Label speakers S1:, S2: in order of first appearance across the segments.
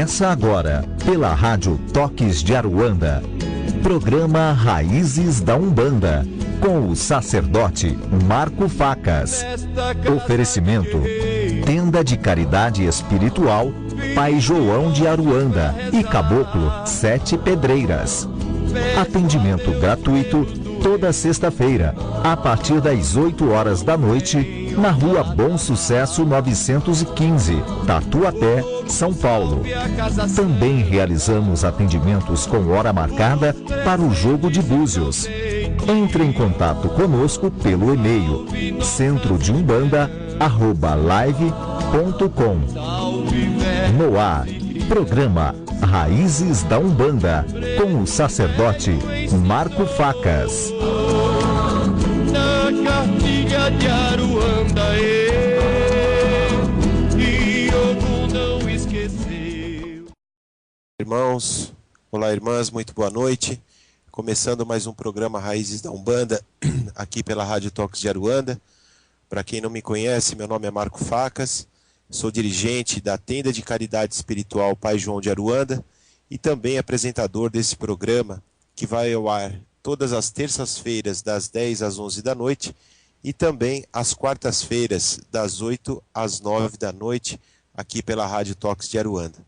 S1: Começa agora, pela Rádio Toques de Aruanda, programa Raízes da Umbanda, com o sacerdote Marco Facas. Oferecimento: Tenda de Caridade Espiritual Pai João de Aruanda e Caboclo 7 Pedreiras. Atendimento gratuito toda sexta-feira, a partir das 8 horas da noite, na Rua Bom Sucesso 915, Tatuapé, São Paulo. Também realizamos atendimentos com hora marcada para o jogo de búzios. Entre em contato conosco pelo e-mail centrodeumbanda@live.com. No ar, programa Raízes da Umbanda, com o sacerdote Marco Facas.
S2: Na cartilha de Aruanda, e Ogum não esqueceu.
S3: Irmãos, olá irmãs, muito boa noite. Começando mais um programa Raízes da Umbanda, aqui pela Rádio Toques de Aruanda. Para quem não me conhece, meu nome é Marco Facas. Sou dirigente da Tenda de Caridade Espiritual Pai João de Aruanda e também apresentador desse programa, que vai ao ar todas as terças-feiras das 10 às 11 da noite e também às quartas-feiras das 8 às 9 da noite, aqui pela Rádio Toques de Aruanda.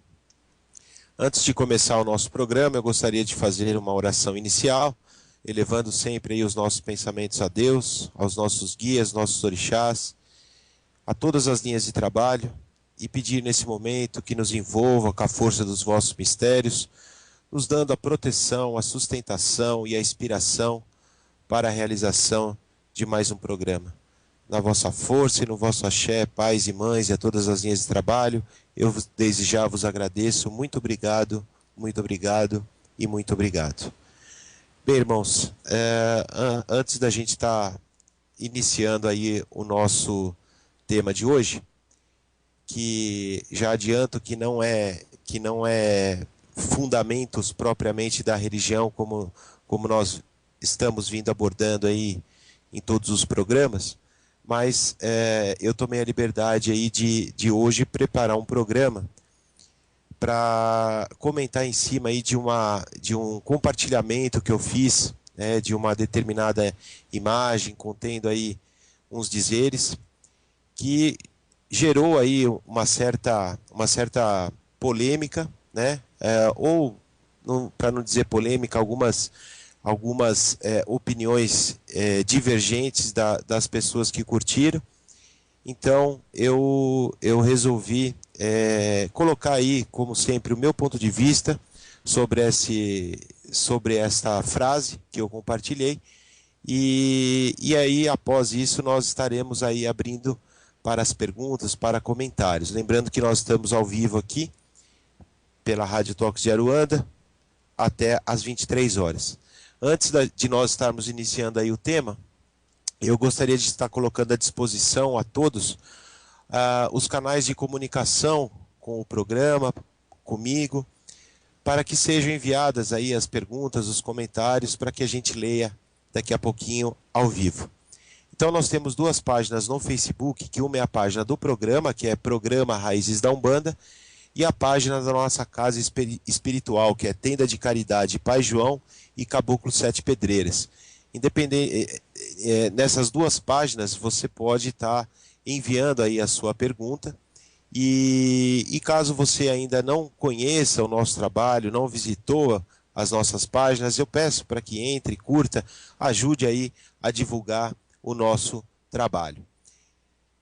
S3: Antes de começar o nosso programa, eu gostaria de fazer uma oração inicial, elevando sempre aí os nossos pensamentos a Deus, aos nossos guias, nossos orixás, a todas as linhas de trabalho, e pedir nesse momento que nos envolva com a força dos vossos mistérios, nos dando a proteção, a sustentação e a inspiração para a realização de mais um programa. Na vossa força e no vosso axé, pais e mães e a todas as linhas de trabalho, eu desde já vos agradeço. Muito obrigado e muito obrigado. Bem, irmãos, antes da gente estar iniciando aí o nosso tema de hoje, que já adianto que não é fundamentos propriamente da religião, como nós estamos vindo abordando aí em todos os programas, mas eu tomei a liberdade aí de hoje preparar um programa para comentar em cima aí de um compartilhamento que eu fiz, de uma determinada imagem contendo aí uns dizeres, que gerou aí uma certa polêmica, né? Ou, para não dizer polêmica, algumas opiniões divergentes das pessoas que curtiram. Então eu resolvi colocar aí, como sempre, o meu ponto de vista sobre esta frase que eu compartilhei, e aí após isso nós estaremos aí abrindo para as perguntas, para comentários. Lembrando que nós estamos ao vivo aqui, pela Rádio Toques de Aruanda, até às 23 horas. Antes de nós estarmos iniciando aí o tema, eu gostaria de estar colocando à disposição a todos os canais de comunicação com o programa, comigo, para que sejam enviadas aí as perguntas, os comentários, para que a gente leia daqui a pouquinho ao vivo. Então nós temos duas páginas no Facebook, que uma é a página do programa, que é Programa Raízes da Umbanda, e a página da nossa casa espiritual, que é Tenda de Caridade Pai João e Caboclo 7 Pedreiras. Nessas duas páginas você pode estar enviando aí a sua pergunta, e caso você ainda não conheça o nosso trabalho, não visitou as nossas páginas, eu peço para que entre, curta, ajude aí a divulgar o nosso trabalho.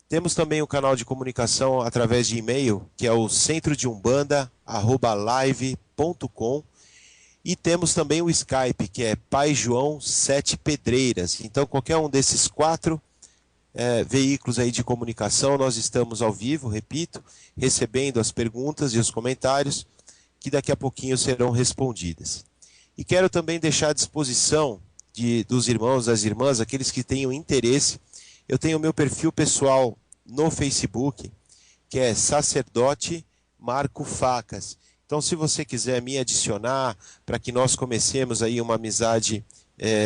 S3: Temos também o canal de comunicação através de e-mail, que é o centrodeumbanda@live.com, e temos também o Skype, que é Pai João 7 Pedreiras. Então qualquer um desses 4 veículos aí de comunicação, nós estamos ao vivo, repito, recebendo as perguntas e os comentários, que daqui a pouquinho serão respondidas. E quero também deixar à disposição dos irmãos, das irmãs, aqueles que tenham interesse. Eu tenho o meu perfil pessoal no Facebook, que é Sacerdote Marco Facas. Então, se você quiser me adicionar, para que nós comecemos aí uma amizade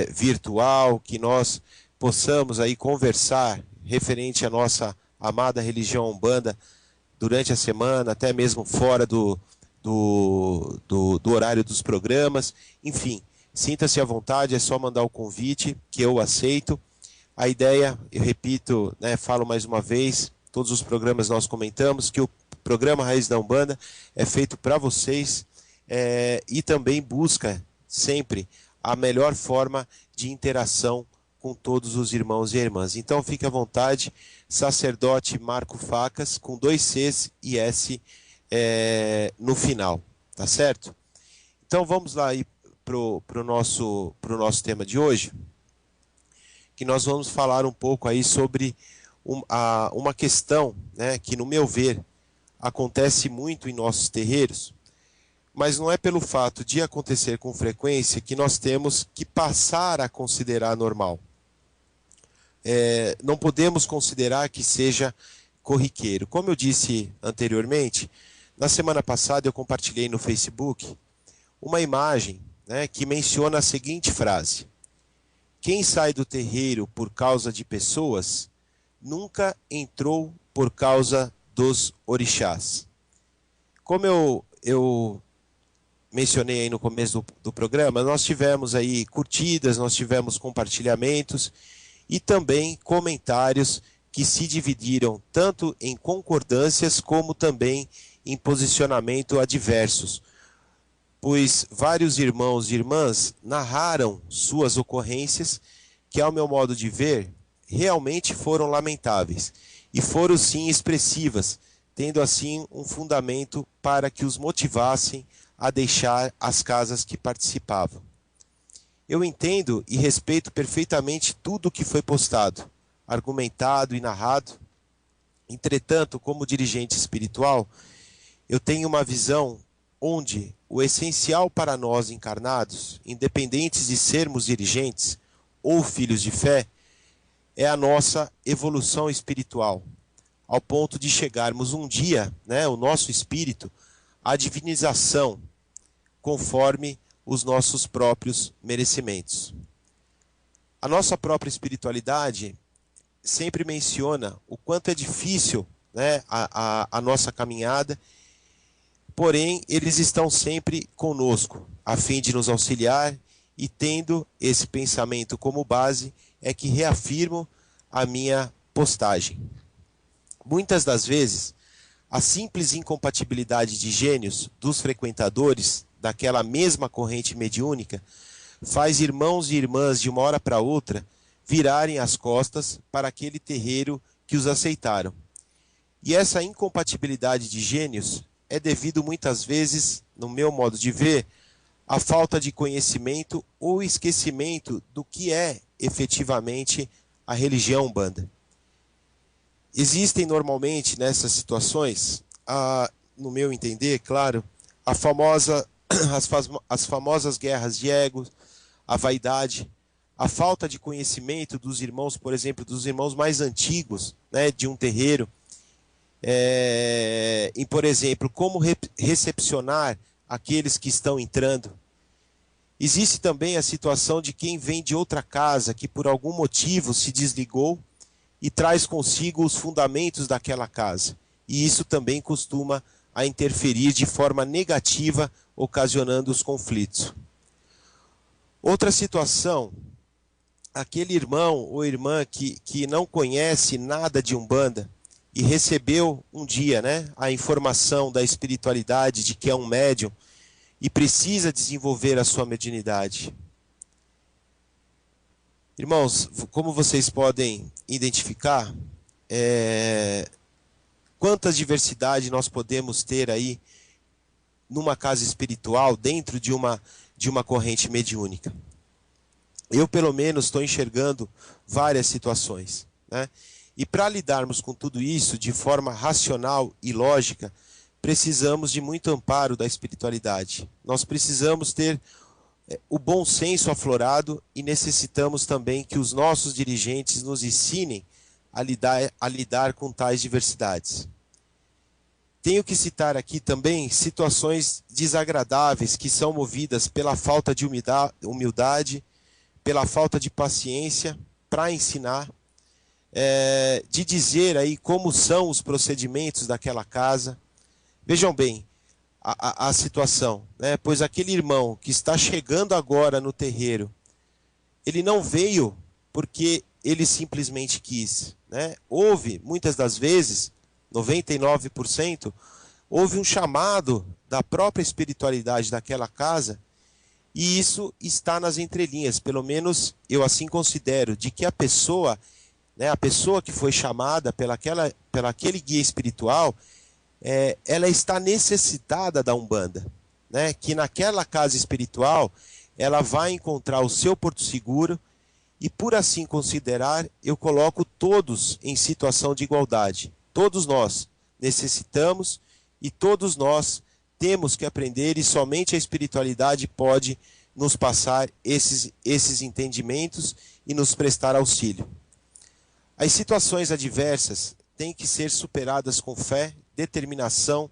S3: virtual, que nós possamos aí conversar referente à nossa amada religião Umbanda durante a semana, até mesmo fora do horário dos programas. Enfim, sinta-se à vontade, é só mandar o convite que eu aceito. A ideia, eu repito, né, falo mais uma vez, todos os programas nós comentamos que o programa Raiz da Umbanda é feito para vocês e também busca sempre a melhor forma de interação com todos os irmãos e irmãs. Então fique à vontade, sacerdote Marco Facas, com 2 Cs e S no final, tá certo? Então vamos lá aí pro nosso tema de hoje, que nós vamos falar um pouco aí sobre uma questão, né, que no meu ver acontece muito em nossos terreiros, mas não é pelo fato de acontecer com frequência que nós temos que passar a considerar normal. Não podemos considerar que seja corriqueiro. Como eu disse anteriormente, na semana passada eu compartilhei no Facebook uma imagem, né, que menciona a seguinte frase: quem sai do terreiro por causa de pessoas, nunca entrou por causa dos orixás. Como eu mencionei aí no começo do programa, nós tivemos aí curtidas, nós tivemos compartilhamentos e também comentários que se dividiram tanto em concordâncias como também em posicionamento adversos, pois vários irmãos e irmãs narraram suas ocorrências que, ao meu modo de ver, realmente foram lamentáveis e foram sim expressivas, tendo assim um fundamento para que os motivassem a deixar as casas que participavam. Eu entendo e respeito perfeitamente tudo o que foi postado, argumentado e narrado. Entretanto, como dirigente espiritual, eu tenho uma visão onde o essencial para nós encarnados, independentes de sermos dirigentes ou filhos de fé, é a nossa evolução espiritual, ao ponto de chegarmos um dia, né, o nosso espírito, à divinização, conforme os nossos próprios merecimentos. A nossa própria espiritualidade sempre menciona o quanto é difícil, né, a nossa caminhada, porém eles estão sempre conosco, a fim de nos auxiliar, e tendo esse pensamento como base, é que reafirmo a minha postagem. Muitas das vezes, a simples incompatibilidade de gênios dos frequentadores daquela mesma corrente mediúnica faz irmãos e irmãs de uma hora para outra virarem as costas para aquele terreiro que os aceitaram. E essa incompatibilidade de gênios é devido muitas vezes, no meu modo de ver, à falta de conhecimento ou esquecimento do que é efetivamente a religião Umbanda. Existem normalmente nessas situações, no meu entender, claro, as famosas guerras de egos, a vaidade, a falta de conhecimento dos irmãos, por exemplo, dos irmãos mais antigos, né, de um terreiro, em, por exemplo, como recepcionar aqueles que estão entrando. Existe também a situação de quem vem de outra casa, que por algum motivo se desligou e traz consigo os fundamentos daquela casa. E isso também costuma a interferir de forma negativa, ocasionando os conflitos. Outra situação, aquele irmão ou irmã que não conhece nada de Umbanda e recebeu um dia, né, a informação da espiritualidade de que é um médium e precisa desenvolver a sua mediunidade. Irmãos, como vocês podem identificar, quanta diversidade nós podemos ter aí numa casa espiritual, dentro de uma corrente mediúnica. Eu, pelo menos, estou enxergando várias situações, né? E para lidarmos com tudo isso de forma racional e lógica, precisamos de muito amparo da espiritualidade. Nós precisamos ter o bom senso aflorado e necessitamos também que os nossos dirigentes nos ensinem a lidar com tais diversidades. Tenho que citar aqui também situações desagradáveis que são movidas pela falta de humildade, pela falta de paciência para ensinar, de dizer aí como são os procedimentos daquela casa. Vejam bem, a situação, né? Pois aquele irmão que está chegando agora no terreiro, ele não veio porque ele simplesmente quis, né? Houve, muitas das vezes, 99%, houve um chamado da própria espiritualidade daquela casa, e isso está nas entrelinhas, pelo menos eu assim considero, de que a pessoa, né, a pessoa que foi chamada pelaquele guia espiritual, ela está necessitada da Umbanda, né? Que naquela casa espiritual ela vai encontrar o seu porto seguro, e por assim considerar, eu coloco todos em situação de igualdade. Todos nós necessitamos e todos nós temos que aprender, e somente a espiritualidade pode nos passar esses entendimentos e nos prestar auxílio. As situações adversas têm que ser superadas com fé, determinação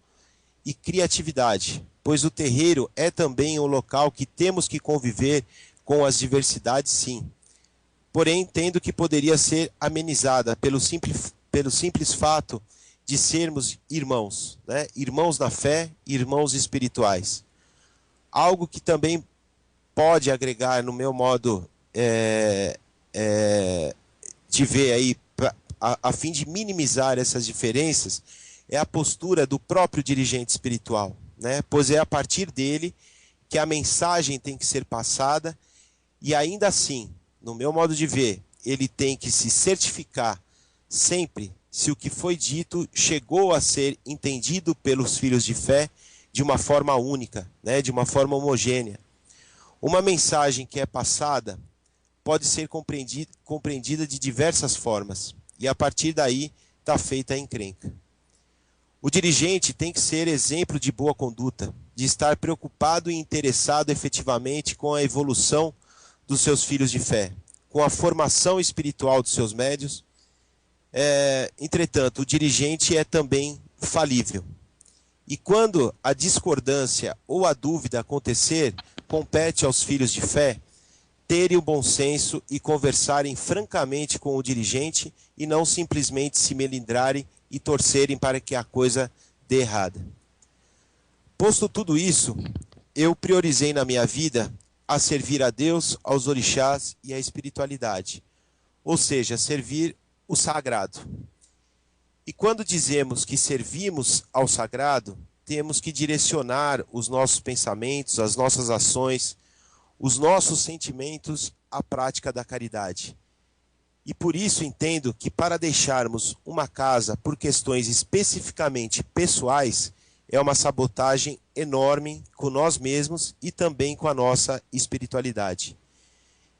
S3: e criatividade, pois o terreiro é também um local que temos que conviver com as diversidades, sim. Porém, entendo que poderia ser amenizada pelo simples fato de sermos irmãos, né? Irmãos na fé, irmãos espirituais. Algo que também pode agregar no meu modo de ver aí, a fim de minimizar essas diferenças, é a postura do próprio dirigente espiritual, né? Pois é a partir dele que a mensagem tem que ser passada, e ainda assim, no meu modo de ver, ele tem que se certificar sempre se o que foi dito chegou a ser entendido pelos filhos de fé de uma forma única, né? De uma forma homogênea. Uma mensagem que é passada pode ser compreendida de diversas formas, e a partir daí está feita a encrenca. O dirigente tem que ser exemplo de boa conduta, de estar preocupado e interessado efetivamente com a evolução dos seus filhos de fé, com a formação espiritual dos seus médios. Entretanto, o dirigente é também falível. E quando a discordância ou a dúvida acontecer, compete aos filhos de fé terem o bom senso e conversarem francamente com o dirigente, e não simplesmente se melindrarem e torcerem para que a coisa dê errada. Posto tudo isso, eu priorizei na minha vida a servir a Deus, aos orixás e à espiritualidade, ou seja, servir o sagrado. E quando dizemos que servimos ao sagrado, temos que direcionar os nossos pensamentos, as nossas ações, os nossos sentimentos à prática da caridade. E por isso entendo que para deixarmos uma casa por questões especificamente pessoais, é uma sabotagem enorme com nós mesmos e também com a nossa espiritualidade.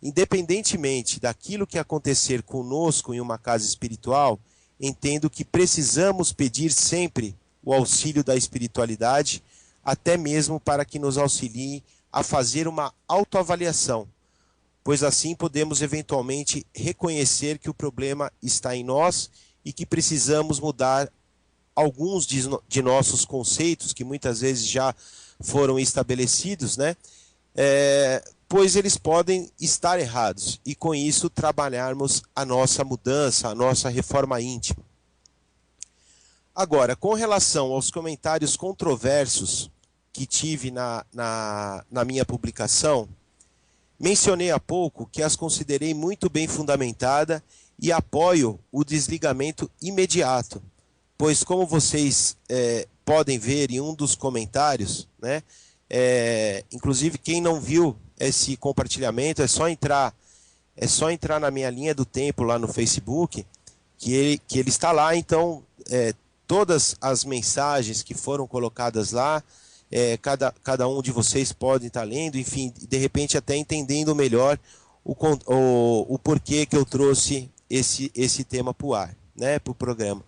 S3: Independentemente daquilo que acontecer conosco em uma casa espiritual, entendo que precisamos pedir sempre o auxílio da espiritualidade, até mesmo para que nos auxilie a fazer uma autoavaliação, pois assim podemos eventualmente reconhecer que o problema está em nós e que precisamos mudar alguns de nossos conceitos, que muitas vezes já foram estabelecidos, né? Pois eles podem estar errados, e com isso trabalharmos a nossa mudança, a nossa reforma íntima. Agora, com relação aos comentários controversos que tive na minha publicação, mencionei há pouco que as considerei muito bem fundamentada e apoio o desligamento imediato, pois como vocês podem ver em um dos comentários, né, inclusive quem não viu esse compartilhamento, é só entrar na minha linha do tempo lá no Facebook, que ele está lá. Então todas as mensagens que foram colocadas lá, cada um de vocês pode estar lendo, enfim, de repente até entendendo melhor o porquê que eu trouxe esse tema para o ar, né, para o programa.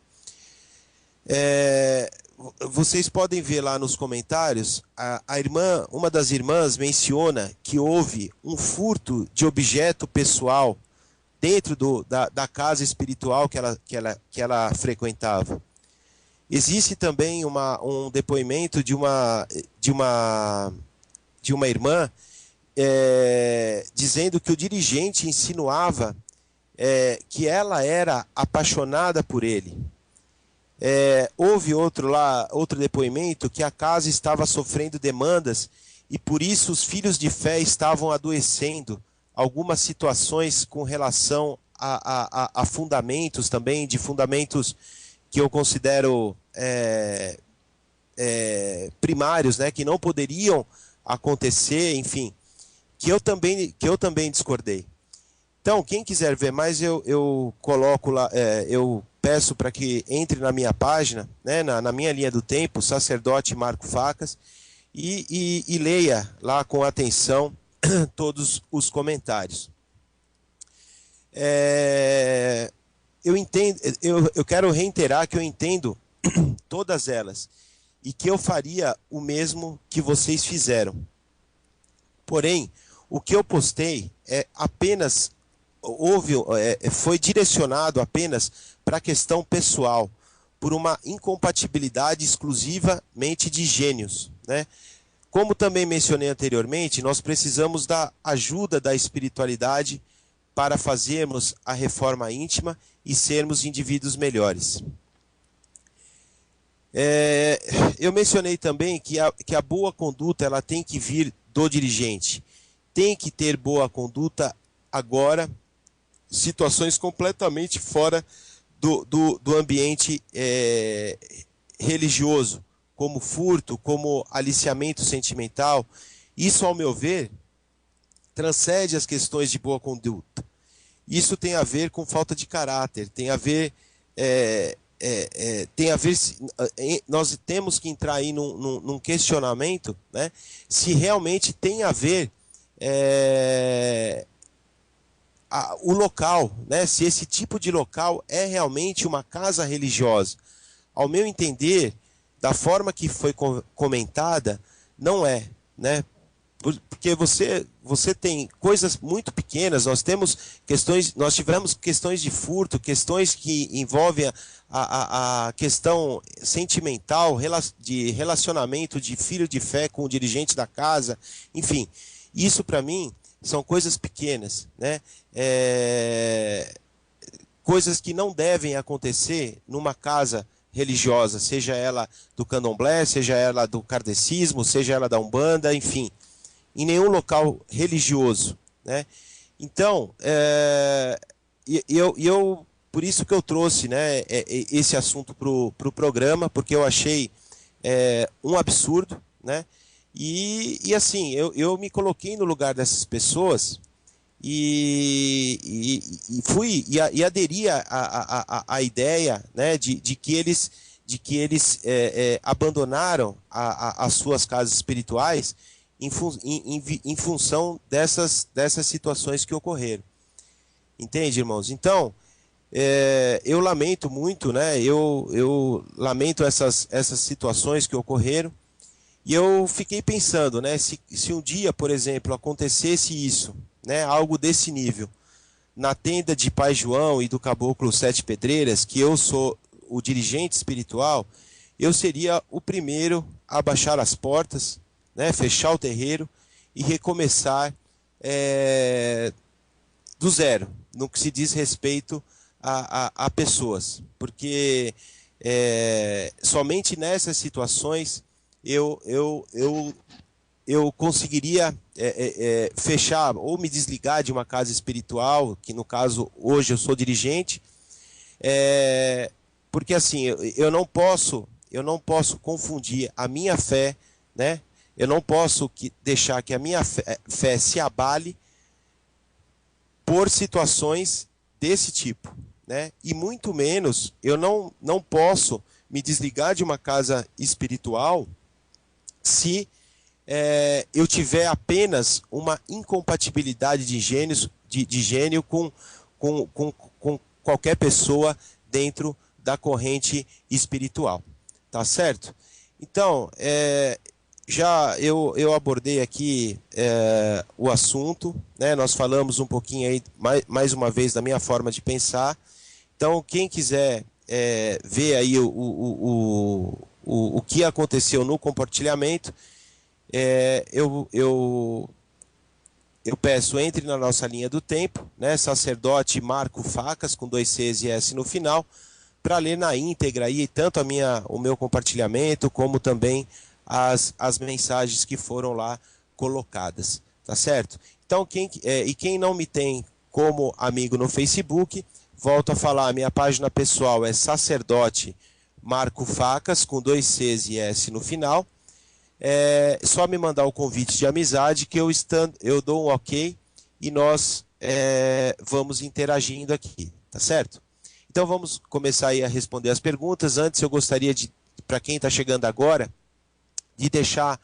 S3: Vocês podem ver lá nos comentários, uma das irmãs menciona que houve um furto de objeto pessoal dentro da casa espiritual que ela frequentava. Existe também um depoimento de uma irmã dizendo que o dirigente insinuava que ela era apaixonada por ele. Houve outro depoimento que a casa estava sofrendo demandas e por isso os filhos de fé estavam adoecendo. Algumas situações com relação a fundamentos também, de fundamentos que eu considero primários, né, que não poderiam acontecer, enfim, que eu também discordei. Então, quem quiser ver mais, eu coloco lá, eu peço para que entre na minha página, né, na minha linha do tempo, Sacerdote Marco Facas, e leia lá com atenção todos os comentários. Eu quero reiterar que eu entendo todas elas e que eu faria o mesmo que vocês fizeram. Porém, o que eu postei foi direcionado apenas para a questão pessoal, por uma incompatibilidade exclusivamente de gênios, né? Como também mencionei anteriormente, nós precisamos da ajuda da espiritualidade para fazermos a reforma íntima e sermos indivíduos melhores. Eu mencionei também que a boa conduta ela tem que vir do dirigente. Tem que ter boa conduta agora, situações completamente fora do ambiente religioso, como furto, como aliciamento sentimental. Isso, ao meu ver, transcende as questões de boa conduta. Isso tem a ver com falta de caráter, tem a ver... nós temos que entrar aí num questionamento, né, se realmente tem a ver o local, né, se esse tipo de local é realmente uma casa religiosa. Ao meu entender, da forma que foi comentada, não é, né? Porque você tem coisas muito pequenas, nós tivemos questões de furto, questões que envolvem a questão sentimental, de relacionamento de filho de fé com o dirigente da casa, enfim, isso para mim são coisas pequenas, né? Coisas que não devem acontecer numa casa religiosa, seja ela do candomblé, seja ela do kardecismo, seja ela da umbanda, enfim, em nenhum local religioso, né? Então, por isso que eu trouxe, né, esse assunto para o programa, porque eu achei um absurdo, né? E assim, eu me coloquei no lugar dessas pessoas e aderi à ideia, né, de que eles abandonaram as suas casas espirituais em função dessas situações que ocorreram. Entende, irmãos? Então, eu lamento muito, né? Eu lamento essas situações que ocorreram. E eu fiquei pensando, né? Se um dia, por exemplo, acontecesse isso, né? Algo desse nível, na tenda de Pai João e do Caboclo Sete Pedreiras, que eu sou o dirigente espiritual, eu seria o primeiro a baixar as portas, né, fechar o terreiro e recomeçar do zero, no que se diz respeito a pessoas, porque somente nessas situações eu conseguiria fechar ou me desligar de uma casa espiritual, que no caso hoje eu sou dirigente, porque assim eu não posso confundir a minha fé, né? Eu não posso deixar que a minha fé se abale por situações desse tipo, né? E muito menos, eu não posso me desligar de uma casa espiritual se eu tiver apenas uma incompatibilidade de gênio com qualquer pessoa dentro da corrente espiritual. Tá certo? Então, já eu abordei aqui o assunto, né? Nós falamos um pouquinho aí, mais uma vez, da minha forma de pensar. Então, quem quiser ver aí o que aconteceu no compartilhamento, eu peço, entre na nossa linha do tempo, né? Sacerdote Marco Facas, com 2 Cs e S no final, para ler na íntegra aí, tanto o meu compartilhamento, como também as mensagens que foram lá colocadas, tá certo? Então, quem não me tem como amigo no Facebook, volto a falar, a minha página pessoal é Sacerdote Marco Facas, com 2 Cs e S no final. É só me mandar o convite de amizade que eu dou um ok e nós vamos interagindo aqui, tá certo? Então vamos começar aí a responder as perguntas. Antes eu gostaria de, para quem está chegando agora, de deixar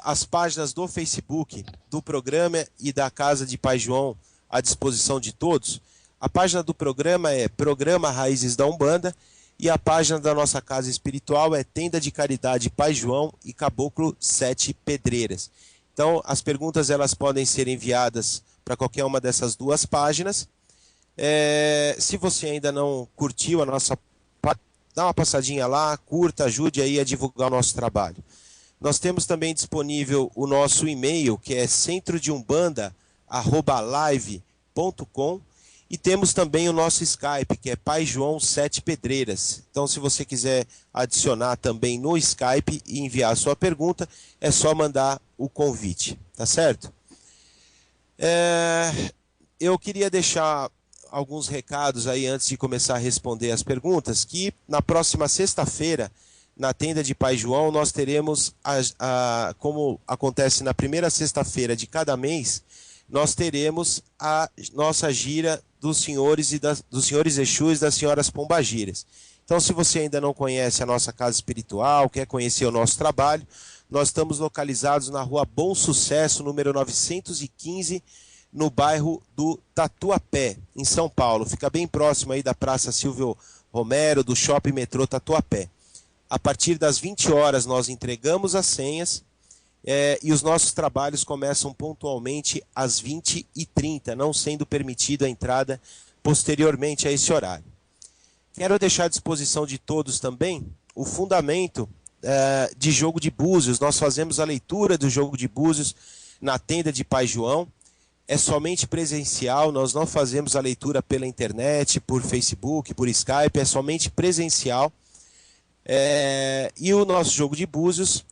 S3: as páginas do Facebook, do programa e da Casa de Pai João à disposição de todos. A página do programa é Programa Raízes da Umbanda e a página da nossa casa espiritual é Tenda de Caridade Pai João e Caboclo 7 Pedreiras. Então as perguntas elas podem ser enviadas para qualquer uma dessas duas páginas. Se você ainda não curtiu a nossa, dá uma passadinha lá, curta, ajude aí a divulgar o nosso trabalho. Nós temos também disponível o nosso e-mail, que é centrodeumbanda@live.com, e temos também o nosso Skype, que é Pai João 7 Pedreiras. Então, se você quiser adicionar também no Skype e enviar a sua pergunta, é só mandar o convite, tá certo? Eu queria deixar alguns recados aí antes de começar a responder as perguntas, que na próxima sexta-feira, na Tenda de Pai João, nós teremos, como acontece na primeira sexta-feira de cada mês, nós teremos a nossa gira dos senhores dos senhores Exus e das senhoras Pombagiras. Então, se você ainda não conhece a nossa casa espiritual, quer conhecer o nosso trabalho, nós estamos localizados na rua Bom Sucesso, número 915, no bairro do Tatuapé, em São Paulo. Fica bem próximo aí da Praça Silvio Romero, do Shopping Metrô Tatuapé. A partir das 20 horas nós entregamos as senhas e os nossos trabalhos começam pontualmente às 20h30, não sendo permitida a entrada posteriormente a esse horário. Quero deixar à disposição de todos também o fundamento de jogo de búzios. Nós fazemos a leitura do jogo de búzios na Tenda de Pai João. É somente presencial, nós não fazemos a leitura pela internet, por Facebook, por Skype, é somente presencial. E o nosso jogo de búzios,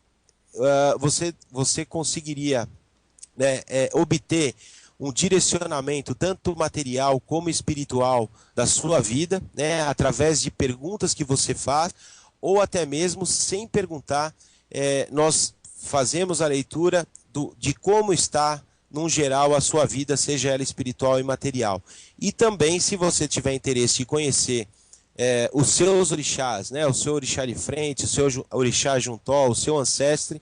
S3: você conseguiria, né, obter um direcionamento tanto material como espiritual da sua vida, né, através de perguntas que você faz, ou até mesmo sem perguntar, nós fazemos a leitura de como está, num geral, a sua vida, seja ela espiritual e material. E também, se você tiver interesse em conhecer os seus orixás, né, o seu orixá de frente, o seu orixá juntó, o seu ancestre,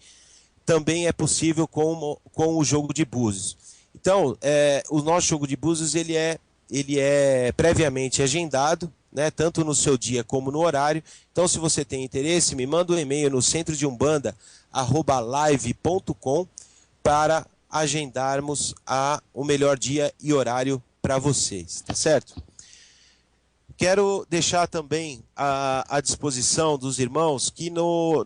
S3: também é possível com o jogo de búzios. Então, o nosso jogo de búzios ele é previamente agendado, né, tanto no seu dia como no horário. Então, se você tem interesse, me manda um e-mail no centrodeumbanda@live.com para agendarmos o melhor dia e horário para vocês, tá certo? Quero deixar também à disposição dos irmãos que no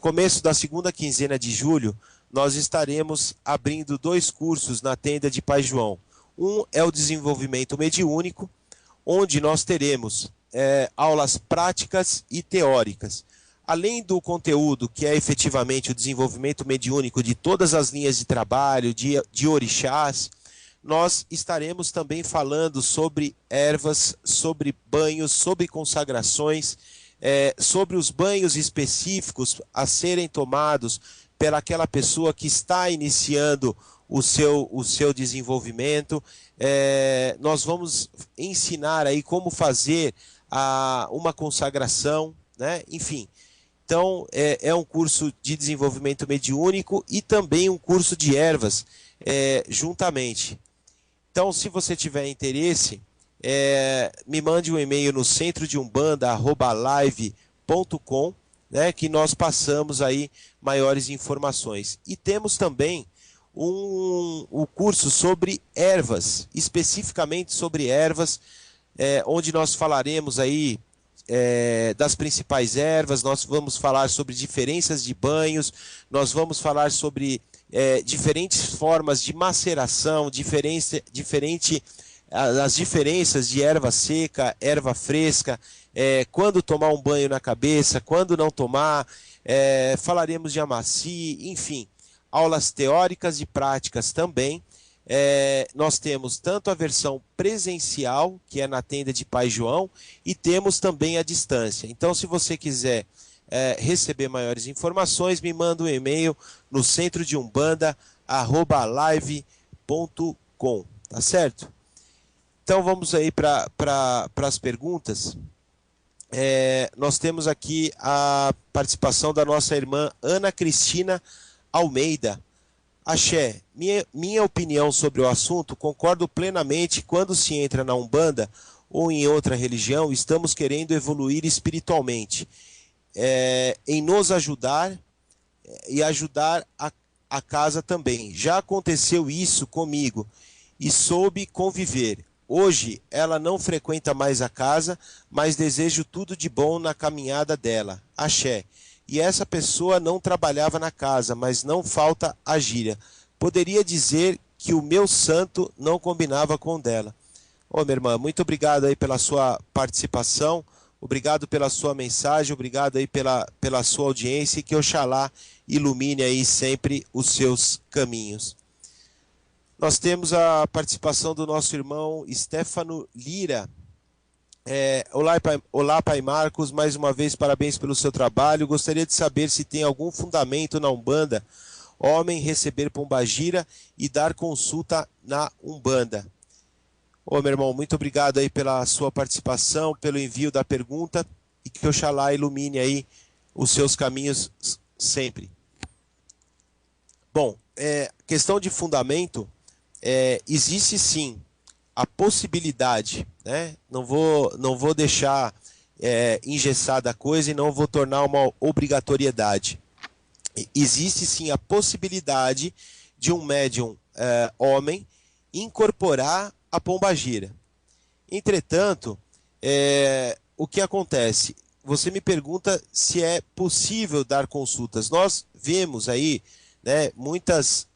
S3: começo da segunda quinzena de julho nós estaremos abrindo 2 cursos na Tenda de Pai João. Um é o desenvolvimento mediúnico, onde nós teremos aulas práticas e teóricas. Além do conteúdo que é efetivamente o desenvolvimento mediúnico de todas as linhas de trabalho, de orixás, nós estaremos também falando sobre ervas, sobre banhos, sobre consagrações, sobre os banhos específicos a serem tomados pelaquela pessoa que está iniciando o seu desenvolvimento. Nós vamos ensinar aí como fazer uma consagração, né? Enfim. Então, é um curso de desenvolvimento mediúnico e também um curso de ervas juntamente. Então, se você tiver interesse, me mande um e-mail no centrodeumbanda@live.com, né, que nós passamos aí maiores informações. E temos também um curso sobre ervas, especificamente sobre ervas, onde nós falaremos aí das principais ervas, nós vamos falar sobre diferenças de banhos, nós vamos falar sobre diferentes formas de maceração, diferente as diferenças de erva seca, erva fresca, quando tomar um banho na cabeça, quando não tomar, falaremos de amaci, enfim, aulas teóricas e práticas também. Nós temos tanto a versão presencial, que é na tenda de Pai João, e temos também a distância. Então, se você quiser receber maiores informações, me manda um e-mail no centrodeumbanda@live.com, tá certo? Então vamos aí para as perguntas. Nós temos aqui a participação da nossa irmã Ana Cristina Almeida. Axé, minha opinião sobre o assunto, concordo plenamente. Quando se entra na Umbanda ou em outra religião, estamos querendo evoluir espiritualmente, em nos ajudar e ajudar a casa também. Já aconteceu isso comigo e soube conviver. Hoje ela não frequenta mais a casa, mas desejo tudo de bom na caminhada dela. Axé. E essa pessoa não trabalhava na casa, mas não falta a gíria. Poderia dizer que o meu santo não combinava com o dela. Ô, minha irmã, muito obrigado aí pela sua participação, obrigado pela sua mensagem, obrigado aí pela sua audiência, e que Oxalá ilumine aí sempre os seus caminhos. Nós temos a participação do nosso irmão Stefano Lira. Olá, Pai Marcos, mais uma vez parabéns pelo seu trabalho. Gostaria de saber se tem algum fundamento na Umbanda homem receber pombagira e dar consulta na Umbanda. Ô, meu irmão, muito obrigado aí pela sua participação, pelo envio da pergunta, e que Oxalá ilumine aí os seus caminhos sempre. Bom, questão de fundamento, existe sim a possibilidade, né? Não vou deixar engessada a coisa e não vou tornar uma obrigatoriedade. Existe sim a possibilidade de um médium homem incorporar a pombagira. Entretanto, o que acontece? Você me pergunta se é possível dar consultas. Nós vemos aí, né, muitas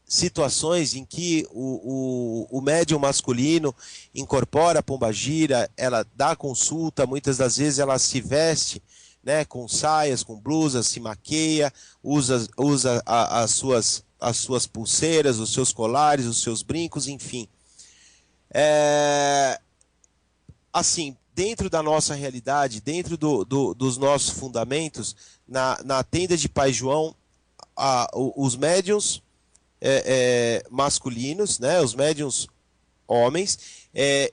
S3: situações em que o médium masculino incorpora a pombagira, ela dá consulta, muitas das vezes ela se veste, né, com saias, com blusas, se maqueia, usa as suas pulseiras, os seus colares, os seus brincos, enfim. Assim, dentro da nossa realidade, dentro dos nossos fundamentos, na tenda de Pai João, os médiuns masculinos, né, os médiuns homens,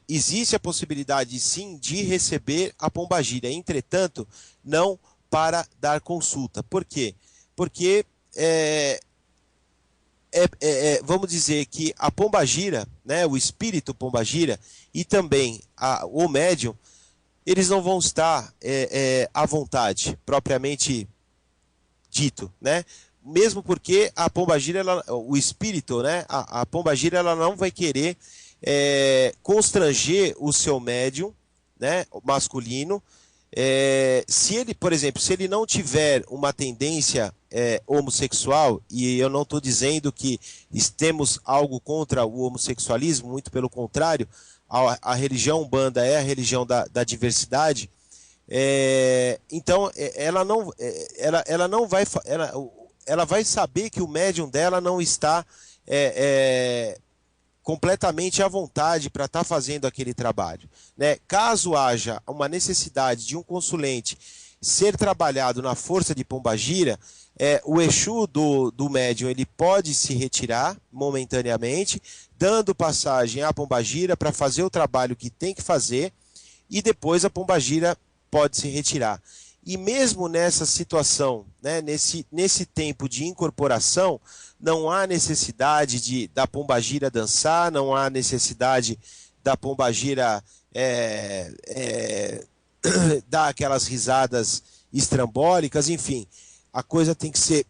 S3: existe a possibilidade sim de receber a pombagira, entretanto, não para dar consulta. Por quê? Porque vamos dizer que a pombagira, né, o espírito pombagira e também o médium, eles não vão estar à vontade, propriamente dito, né? Mesmo porque a pombagira, o espírito, né, a pombagira, ela não vai querer constranger o seu médium, né, masculino. Se ele, por exemplo, se ele não tiver uma tendência homossexual, e eu não estou dizendo que temos algo contra o homossexualismo, muito pelo contrário, a religião Umbanda é a religião da diversidade, então ela vai saber que o médium dela não está completamente à vontade para estar fazendo aquele trabalho, né? Caso haja uma necessidade de um consulente ser trabalhado na força de pombagira, o Exu do médium ele pode se retirar momentaneamente, dando passagem à pombagira para fazer o trabalho que tem que fazer, e depois a pombagira pode se retirar. E mesmo nessa situação, né, nesse tempo de incorporação, não há necessidade da pombagira dançar, não há necessidade da pombagira dar aquelas risadas estrambólicas, enfim. A coisa tem que ser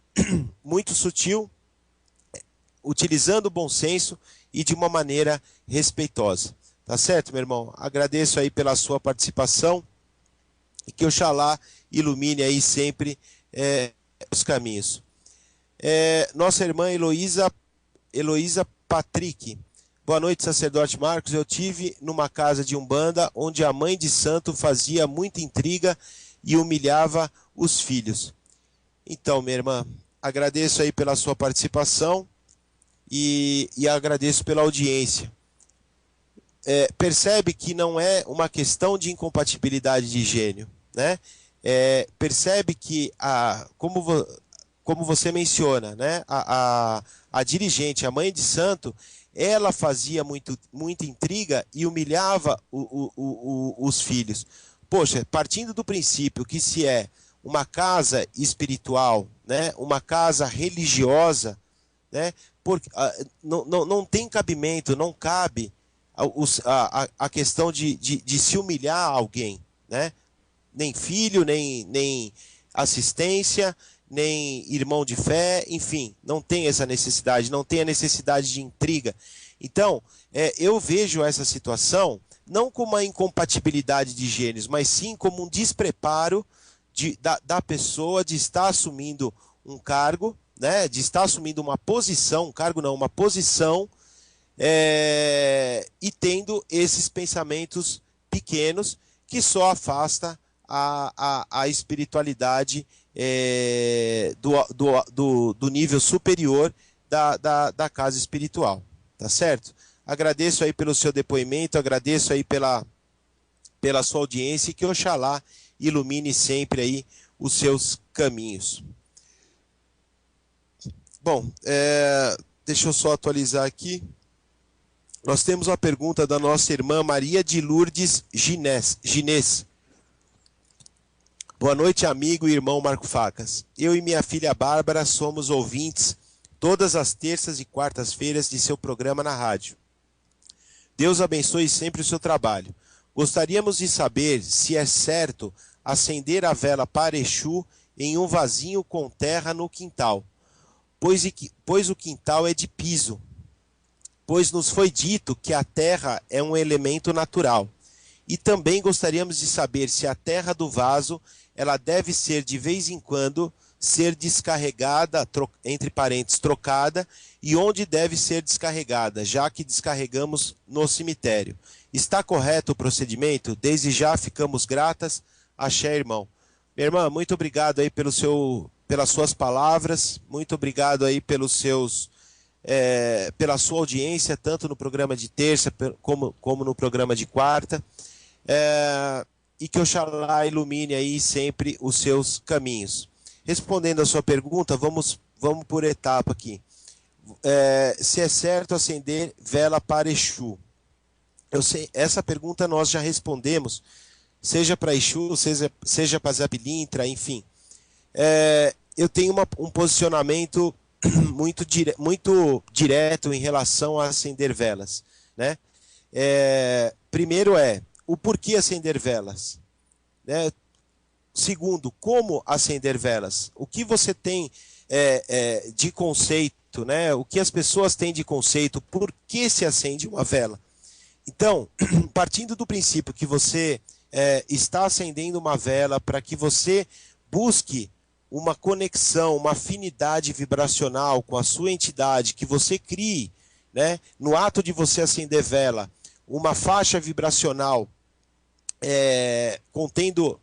S3: muito sutil, utilizando o bom senso e de uma maneira respeitosa. Tá certo, meu irmão? Agradeço aí pela sua participação e que Oxalá ilumine aí sempre os caminhos. Nossa irmã Heloísa Patrick. Boa noite, sacerdote Marcos. Eu tive numa casa de umbanda onde a mãe de santo fazia muita intriga e humilhava os filhos. Então, minha irmã, agradeço aí pela sua participação e agradeço pela audiência. Percebe que não é uma questão de incompatibilidade de gênio, né? Percebe que, como você menciona, né? A dirigente, a mãe de santo, ela fazia muita intriga e humilhava os filhos. Poxa, partindo do princípio que se é uma casa espiritual, né, uma casa religiosa, né, não tem cabimento, não cabe a questão de se humilhar alguém, né? Nem filho, nem assistência, nem irmão de fé, enfim, não tem essa necessidade, não tem a necessidade de intriga. Então, eu vejo essa situação não como uma incompatibilidade de gênios, mas sim como um despreparo da pessoa de estar assumindo um cargo, né, de estar assumindo uma posição, um cargo não, uma posição, e tendo esses pensamentos pequenos que só afasta a espiritualidade do nível superior da casa espiritual, tá certo? Agradeço aí pelo seu depoimento, agradeço aí pela sua audiência e que Oxalá ilumine sempre aí os seus caminhos. Bom, deixa eu só atualizar aqui. Nós temos uma pergunta da nossa irmã Maria de Lourdes Ginés. Boa noite, amigo e irmão Marco Facas. Eu e minha filha Bárbara somos ouvintes todas as terças e quartas-feiras de seu programa na rádio. Deus abençoe sempre o seu trabalho. Gostaríamos de saber se é certo acender a vela para Exu em um vasinho com terra no quintal, pois o quintal é de piso, pois nos foi dito que a terra é um elemento natural. E também gostaríamos de saber se a terra do vaso ela deve ser de vez em quando ser descarregada, entre parênteses, trocada, e onde deve ser descarregada, já que descarregamos no cemitério. Está correto o procedimento? Desde já ficamos gratas. Axé, irmão. Minha irmã, muito obrigado aí pelas suas palavras, muito obrigado aí pela sua audiência, tanto no programa de terça como no programa de quarta. E que Oxalá ilumine aí sempre os seus caminhos. Respondendo a sua pergunta, vamos por etapa aqui. Se é certo acender vela para Exu? Eu sei, essa pergunta nós já respondemos, seja para Exu, seja para Zé Pilintra, enfim. Eu tenho um posicionamento muito direto em relação a acender velas, né? Primeiro o porquê acender velas, né? Segundo, como acender velas? O que você tem de conceito, né? O que as pessoas têm de conceito? Por que se acende uma vela? Então, partindo do princípio que você está acendendo uma vela para que você busque uma conexão, uma afinidade vibracional com a sua entidade, que você crie, né, no ato de você acender vela, uma faixa vibracional contendo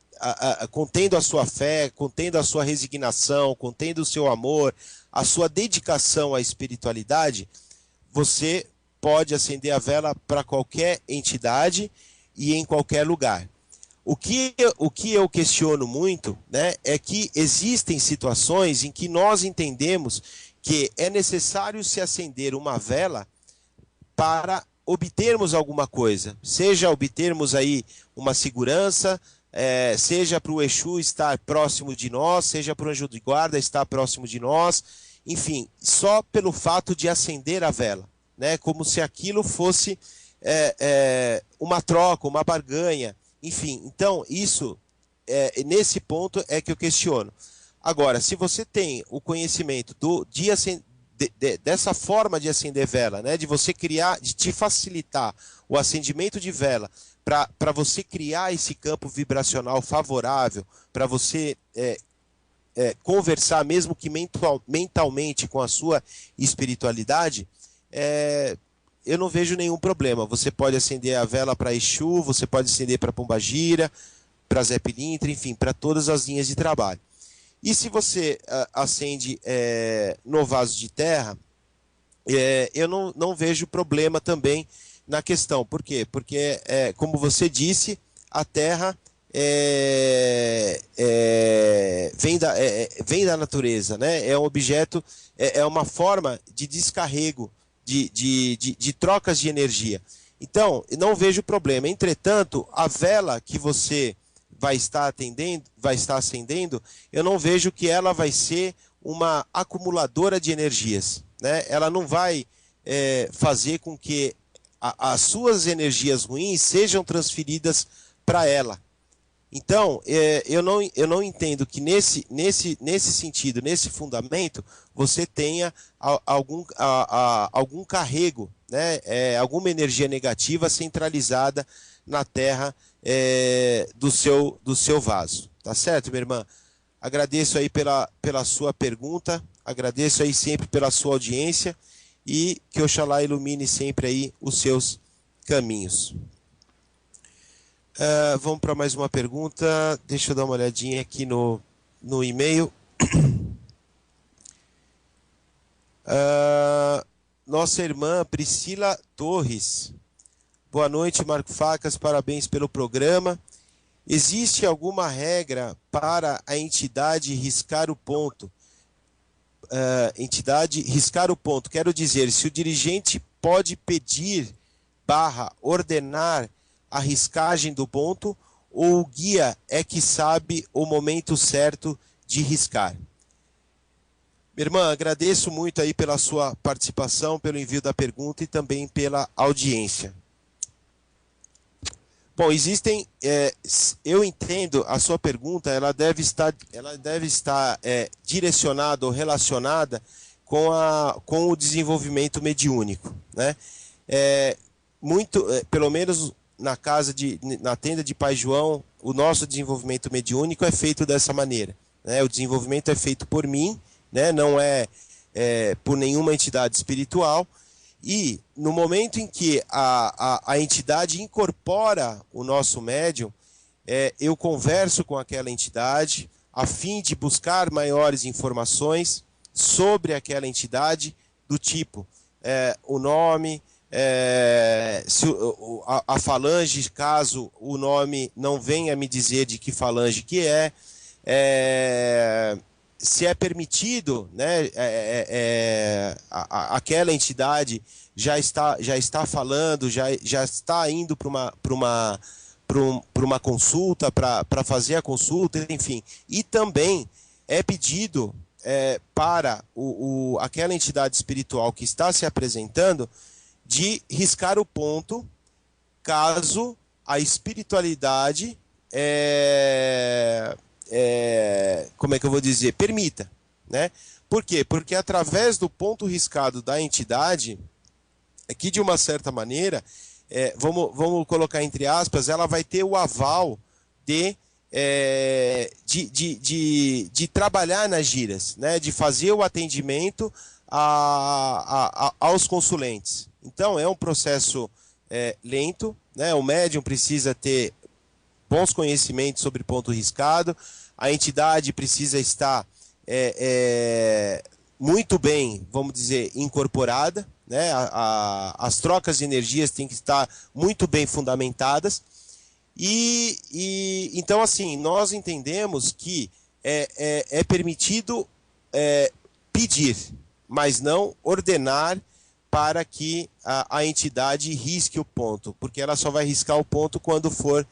S3: a sua fé, contendo a sua resignação, contendo o seu amor, a sua dedicação à espiritualidade, você pode acender a vela para qualquer entidade e em qualquer lugar. O que eu questiono muito, né, é que existem situações em que nós entendemos que é necessário se acender uma vela para obtermos alguma coisa, seja obtermos aí uma segurança, seja para o Exu estar próximo de nós, seja para o anjo de guarda estar próximo de nós, enfim, só pelo fato de acender a vela, né, como se aquilo fosse uma troca, uma barganha, enfim. Então isso, nesse ponto é que eu questiono. Agora, se você tem o conhecimento dessa forma de acender vela, né, de você criar, de te facilitar o acendimento de vela, para você criar esse campo vibracional favorável, para você conversar, mesmo que mentalmente, com a sua espiritualidade, eu não vejo nenhum problema. Você pode acender a vela para Exu, você pode acender para Pombagira, para Zé Pilintra, enfim, para todas as linhas de trabalho. E se você acende no vaso de terra, eu não vejo problema também na questão. Por quê? Porque, como você disse, a terra vem da natureza, né? É um objeto, é uma forma de descarrego, de trocas de energia. Então, não vejo problema. Entretanto, a vela que você vai estar acendendo, eu não vejo que ela vai ser uma acumuladora de energias, né? Ela não vai fazer com que as suas energias ruins sejam transferidas para ela. Então, eu não entendo que nesse sentido, nesse fundamento, você tenha algum carrego, né? Alguma energia negativa centralizada na terra do seu vaso. Tá certo, minha irmã? Agradeço aí pela sua pergunta, agradeço aí sempre pela sua audiência e que Oxalá ilumine sempre aí os seus caminhos. Vamos para mais uma pergunta. Deixa eu dar uma olhadinha aqui no e-mail. Nossa irmã Priscila Torres. Boa noite, Marco Facas. Parabéns pelo programa. Existe alguma regra para a entidade riscar o ponto? Quero dizer, se o dirigente pode pedir / ordenar a riscagem do ponto, ou o guia é que sabe o momento certo de riscar? Minha irmã, agradeço muito aí pela sua participação, pelo envio da pergunta e também pela audiência. Bom, eu entendo a sua pergunta, ela deve estar direcionada ou relacionada com o desenvolvimento mediúnico, né? Pelo menos na tenda de Pai João, o nosso desenvolvimento mediúnico é feito dessa maneira, né? O desenvolvimento é feito por mim, né? Não é por nenhuma entidade espiritual, e no momento em que a entidade incorpora o nosso médium, eu converso com aquela entidade a fim de buscar maiores informações sobre aquela entidade, do tipo o nome, a falange, caso o nome não venha me dizer de que falange que se é permitido, né, aquela entidade já está falando, já está indo para uma consulta, para fazer a consulta, enfim. E também é pedido para aquela entidade espiritual que está se apresentando de riscar o ponto, caso a espiritualidade como é que eu vou dizer? Permita, né? Por quê? Porque através do ponto riscado da entidade, que de uma certa maneira, vamos colocar entre aspas, ela vai ter o aval de trabalhar nas giras, né? De fazer o atendimento aos consulentes. Então é um processo lento, né? O médium precisa ter bons conhecimentos sobre ponto riscado, a entidade precisa estar muito bem, vamos dizer, incorporada, né? As trocas de energias têm que estar muito bem fundamentadas, e então assim, nós entendemos que é permitido pedir, mas não ordenar para que a entidade risque o ponto, porque ela só vai riscar o ponto quando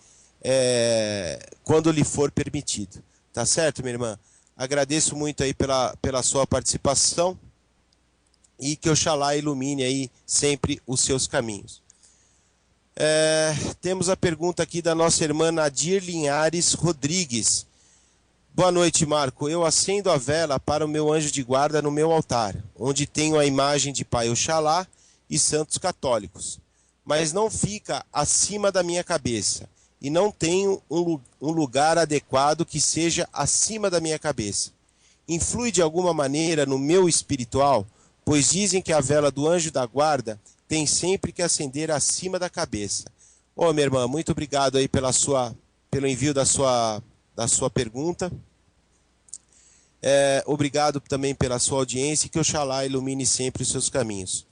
S3: lhe for permitido. Tá certo, minha irmã? Agradeço muito aí pela sua participação e que Oxalá ilumine aí sempre os seus caminhos. Temos a pergunta aqui da nossa irmã Nadir Linhares Rodrigues. Boa noite, Marco. Eu acendo a vela para o meu anjo de guarda no meu altar, onde tenho a imagem de Pai Oxalá e santos católicos, mas não fica acima da minha cabeça. E não tenho um lugar adequado que seja acima da minha cabeça. Influi de alguma maneira no meu espiritual, pois dizem que a vela do anjo da guarda tem sempre que acender acima da cabeça. Ô, minha irmã, muito obrigado aí pelo envio da sua pergunta. Obrigado também pela sua audiência e que Oxalá ilumine sempre os seus caminhos.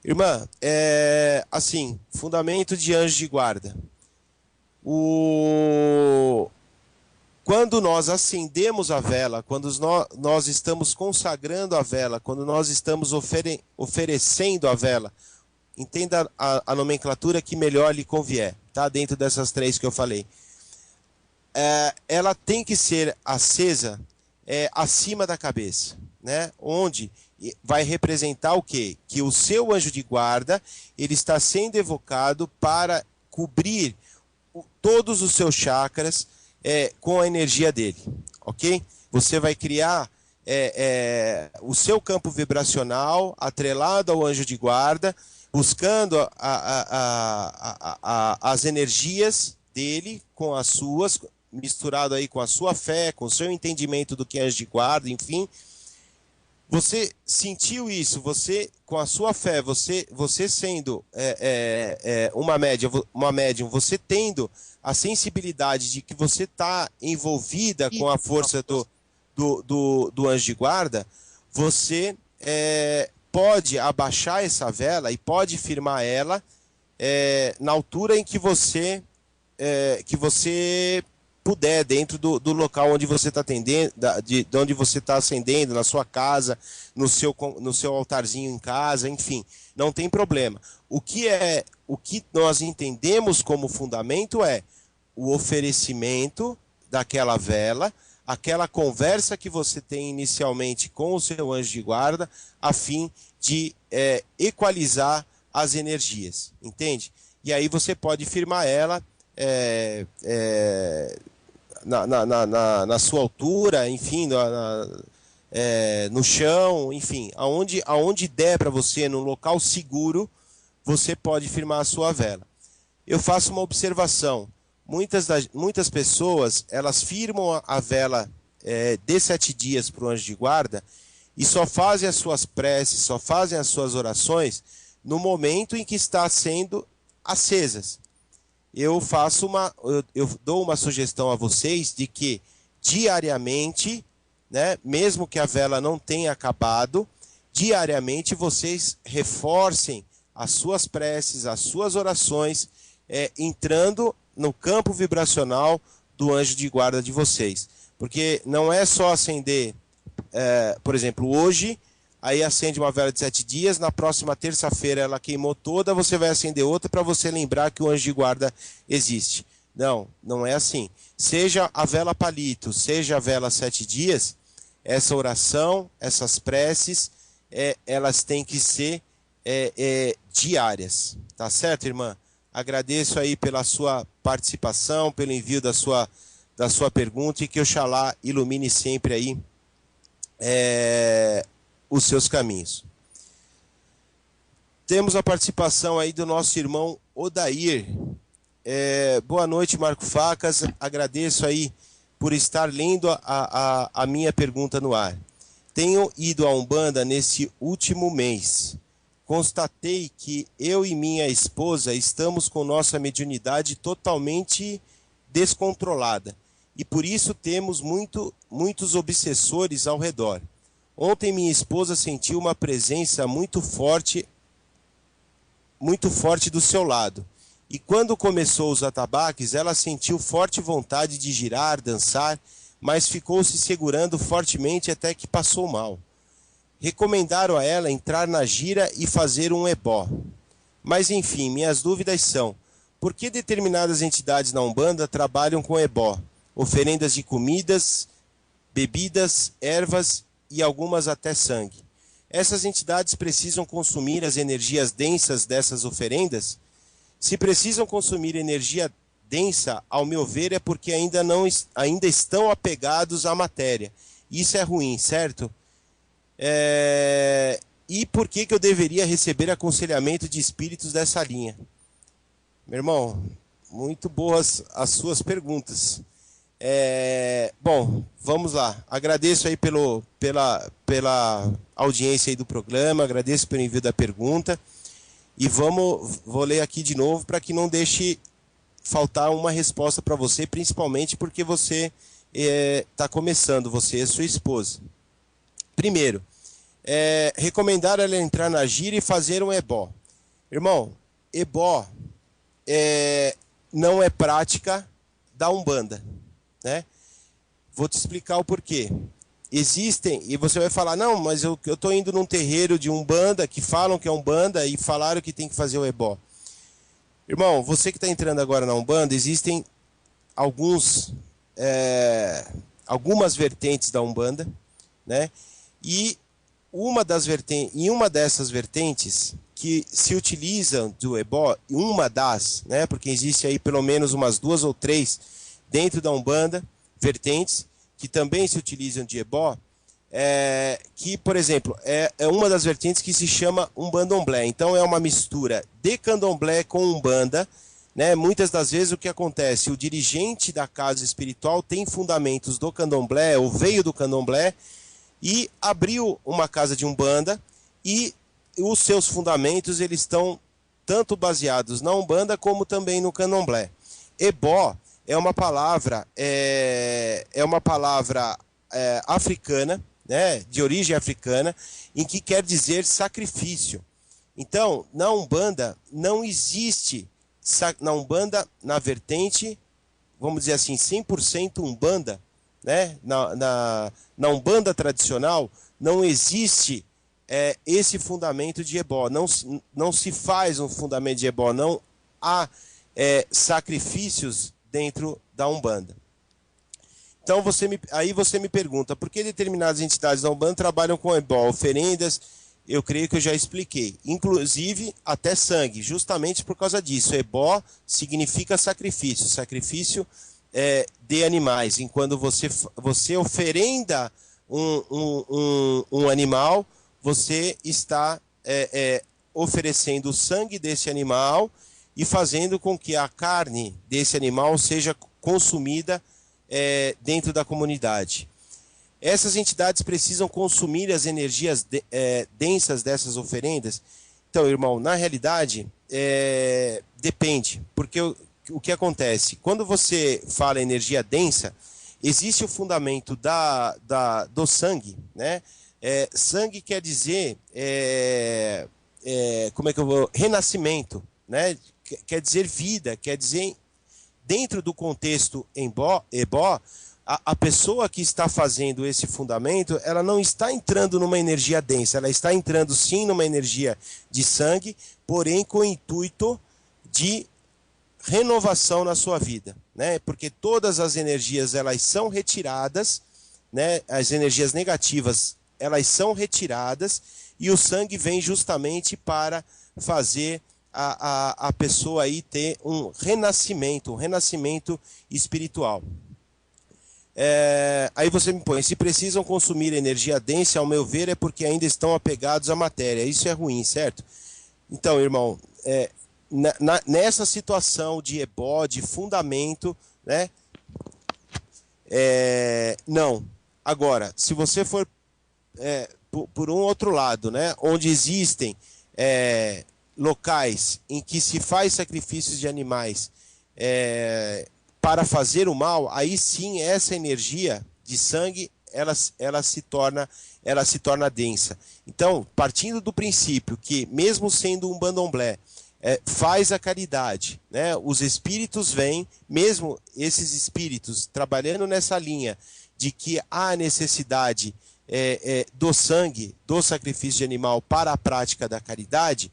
S3: Irmã, assim, fundamento de anjo de guarda. Quando nós acendemos a vela, quando nós estamos consagrando a vela, quando nós estamos oferecendo a vela, entenda a nomenclatura que melhor lhe convier, tá? Dentro dessas três que eu falei. Ela tem que ser acesa acima da cabeça, né? Onde vai representar o quê? Que o seu anjo de guarda, ele está sendo evocado para cobrir todos os seus chakras com a energia dele, ok? Você vai criar o seu campo vibracional atrelado ao anjo de guarda, buscando as energias dele com as suas, misturado aí com a sua fé, com o seu entendimento do que é anjo de guarda, enfim. Você sentiu isso, você com a sua fé, você sendo uma médium, você tendo a sensibilidade de que você está envolvida com a força do anjo de guarda, você pode abaixar essa vela e pode firmar ela na altura em que você puder, dentro do local onde você está atendendo, de onde você está acendendo, na sua casa, no seu altarzinho em casa, enfim, não tem problema. O que nós entendemos como fundamento é o oferecimento daquela vela, aquela conversa que você tem inicialmente com o seu anjo de guarda, a fim de equalizar as energias, entende? E aí você pode firmar ela na sua altura, enfim, no chão, enfim, aonde der para você, num local seguro, você pode firmar a sua vela. Eu faço uma observação. Muitas pessoas, elas firmam a vela de 7 dias para o anjo de guarda e só fazem as suas preces, só fazem as suas orações no momento em que está sendo acesas. Eu dou uma sugestão a vocês de que diariamente, né, mesmo que a vela não tenha acabado, diariamente vocês reforcem as suas preces, as suas orações, entrando no campo vibracional do anjo de guarda de vocês. Porque não é só acender, por exemplo, hoje, aí acende uma vela de 7 dias, na próxima terça-feira ela queimou toda, você vai acender outra para você lembrar que o anjo de guarda existe. Não, não é assim. Seja a vela palito, seja a vela 7 dias, essa oração, essas preces, elas têm que ser diárias. Tá certo, irmã? Agradeço aí pela sua participação, pelo envio da sua pergunta e que Oxalá ilumine sempre aí os seus caminhos. Temos a participação aí do nosso irmão Odair. Boa noite, Marco Facas. Agradeço aí por estar lendo a minha pergunta no ar. Tenho ido à Umbanda nesse último mês. Constatei que eu e minha esposa estamos com nossa mediunidade totalmente descontrolada e por isso temos muitos obsessores ao redor. Ontem minha esposa sentiu uma presença muito forte do seu lado. E quando começou os atabaques, ela sentiu forte vontade de girar, dançar, mas ficou se segurando fortemente até que passou mal. Recomendaram a ela entrar na gira e fazer um ebó. Mas enfim, minhas dúvidas são: por que determinadas entidades na Umbanda trabalham com ebó? Oferendas de comidas, bebidas, ervas e algumas até sangue. Essas entidades precisam consumir as energias densas dessas oferendas? Se precisam consumir energia densa, ao meu ver, é porque ainda estão apegados à matéria. Isso é ruim, certo? E por que eu deveria receber aconselhamento de espíritos dessa linha? Meu irmão, muito boas as suas perguntas. Bom, vamos lá. Agradeço aí pela audiência aí do programa, agradeço pelo envio da pergunta. E vou ler aqui de novo para que não deixe faltar uma resposta para você, principalmente porque você está começando, você e sua esposa. Primeiro, recomendar ela entrar na gira e fazer um ebó. Irmão, ebó não é prática da Umbanda, né? Vou te explicar o porquê. Existem, e você vai falar, não, mas eu estou indo num terreiro de Umbanda, que falam que é Umbanda, e falaram que tem que fazer o ebó. Irmão, você que está entrando agora na Umbanda, existem algumas vertentes da Umbanda, né? E uma dessas vertentes que se utilizam do ebó, né? Porque existe aí pelo menos umas 2 ou 3 dentro da Umbanda, vertentes, que também se utilizam de ebó, que, por exemplo, é uma das vertentes que se chama Umbandomblé. Então é uma mistura de candomblé com Umbanda, né? Muitas das vezes o que acontece, o dirigente da casa espiritual tem fundamentos do candomblé, ou veio do candomblé, e abriu uma casa de Umbanda, e os seus fundamentos eles estão tanto baseados na Umbanda como também no candomblé. Ebó é uma palavra africana, né, de origem africana, em que quer dizer sacrifício. Então, na Umbanda não existe, na Umbanda, na vertente, vamos dizer assim, 100% Umbanda, né? Na Umbanda tradicional não existe esse fundamento de ebó, não se faz um fundamento de ebó, não há sacrifícios dentro da Umbanda. Então aí você me pergunta, por que determinadas entidades da Umbanda trabalham com ebó, oferendas? Eu creio que eu já expliquei, inclusive até sangue, justamente por causa disso. Ebó significa sacrifício, sacrifício de animais. Enquanto você oferenda um animal, você está oferecendo o sangue desse animal e fazendo com que a carne desse animal seja consumida dentro da comunidade. Essas entidades precisam consumir as energias densas dessas oferendas. Então, irmão, na realidade, depende, porque o que acontece? Quando você fala energia densa, existe o fundamento do sangue, né? Sangue quer dizer, renascimento, né? Quer dizer vida, quer dizer, dentro do contexto ebó, a pessoa que está fazendo esse fundamento, ela não está entrando numa energia densa, ela está entrando sim numa energia de sangue, porém com o intuito de renovação na sua vida, né? Porque todas as energias elas são retiradas, né? As energias negativas elas são retiradas e o sangue vem justamente para fazer a pessoa aí ter um renascimento espiritual. Aí você me põe, se precisam consumir energia densa, ao meu ver, é porque ainda estão apegados à matéria. Isso é ruim, certo? Então, irmão, nessa situação de ebó, de fundamento, né? Não. Agora, se você for por um outro lado, né? Onde existem locais em que se faz sacrifícios de animais para fazer o mal, aí sim essa energia de sangue ela se torna densa. Então, partindo do princípio que, mesmo sendo um bandomblé, faz a caridade, né? Os espíritos vêm, mesmo esses espíritos trabalhando nessa linha de que há necessidade do sangue, do sacrifício de animal para a prática da caridade,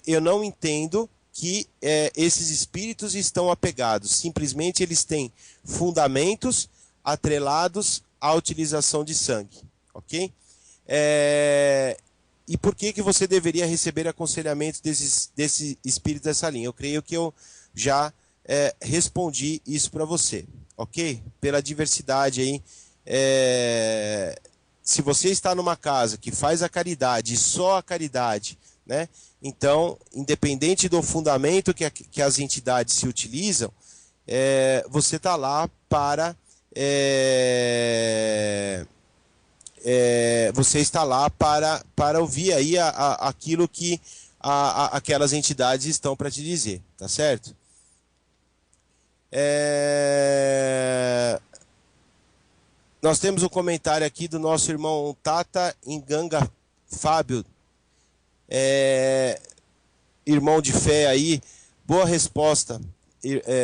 S3: eu não entendo que esses espíritos estão apegados. Simplesmente eles têm fundamentos atrelados à utilização de sangue, ok? E por que você deveria receber aconselhamento desse espírito dessa linha? Eu creio que eu já respondi isso para você, ok? Pela diversidade aí. Se você está numa casa que faz a caridade, só a caridade, né? Então, independente do fundamento que as entidades se utilizam, você está lá para... você está lá para ouvir aí aquilo que aquelas entidades estão para te dizer, tá certo? Nós temos um comentário aqui do nosso irmão Tata Enganga Fábio, irmão de fé aí. Boa resposta,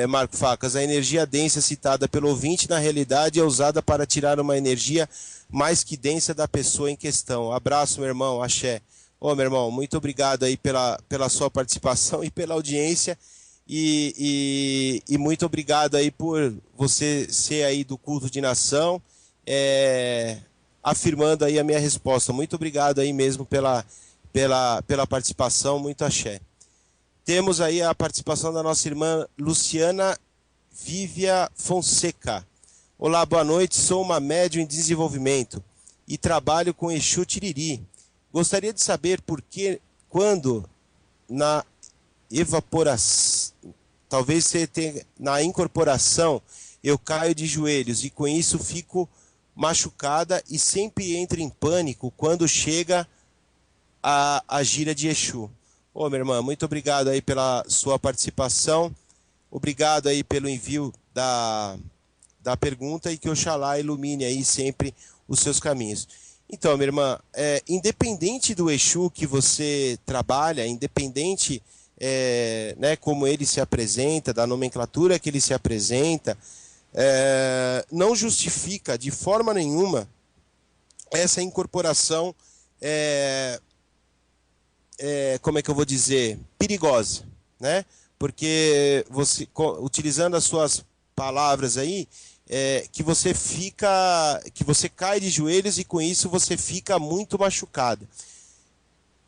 S3: Marco Facas. A energia densa citada pelo ouvinte, na realidade, é usada para tirar uma energia mais que densa da pessoa em questão. Abraço, meu irmão, axé. Ô, meu irmão, muito obrigado aí pela sua participação e pela audiência. E muito obrigado aí por você ser aí do culto de nação, afirmando aí a minha resposta. Muito obrigado aí mesmo pela participação, muito axé. Temos aí a participação da nossa irmã Luciana Vívia Fonseca. Olá, boa noite, sou uma médium em desenvolvimento e trabalho com Exu Tiriri. Gostaria de saber por que, quando na evaporação, talvez você tenha, na incorporação, eu caio de joelhos e com isso fico machucada e sempre entro em pânico quando chega a gira de Exu. Ô, minha irmã, muito obrigado aí pela sua participação, obrigado aí pelo envio da pergunta e que Oxalá ilumine aí sempre os seus caminhos. Então, minha irmã, independente do Exu que você trabalha, independente né, como ele se apresenta, da nomenclatura que ele se apresenta, não justifica de forma nenhuma essa incorporação, como é que eu vou dizer, perigosa, né? Porque você, utilizando as suas palavras aí, que você cai de joelhos e com isso você fica muito machucada.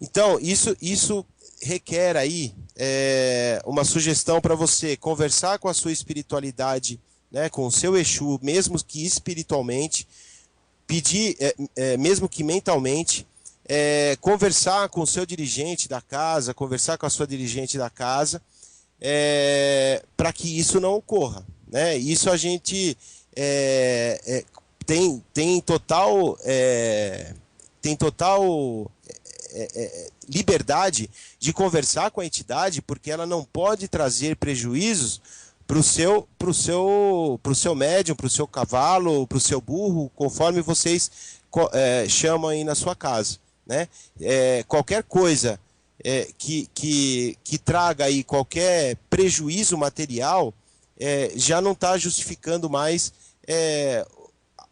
S3: Então, isso requer aí uma sugestão para você conversar com a sua espiritualidade, né, com o seu Exu, mesmo que espiritualmente, pedir, mesmo que mentalmente, conversar com o seu dirigente da casa, conversar com a sua dirigente da casa, para que isso não ocorra, né? Isso a gente tem total liberdade de conversar com a entidade, porque ela não pode trazer prejuízos para o seu médium, para o seu cavalo, para o seu burro, conforme vocês chamam aí na sua casa, né? Qualquer coisa que traga aí qualquer prejuízo material já não está justificando mais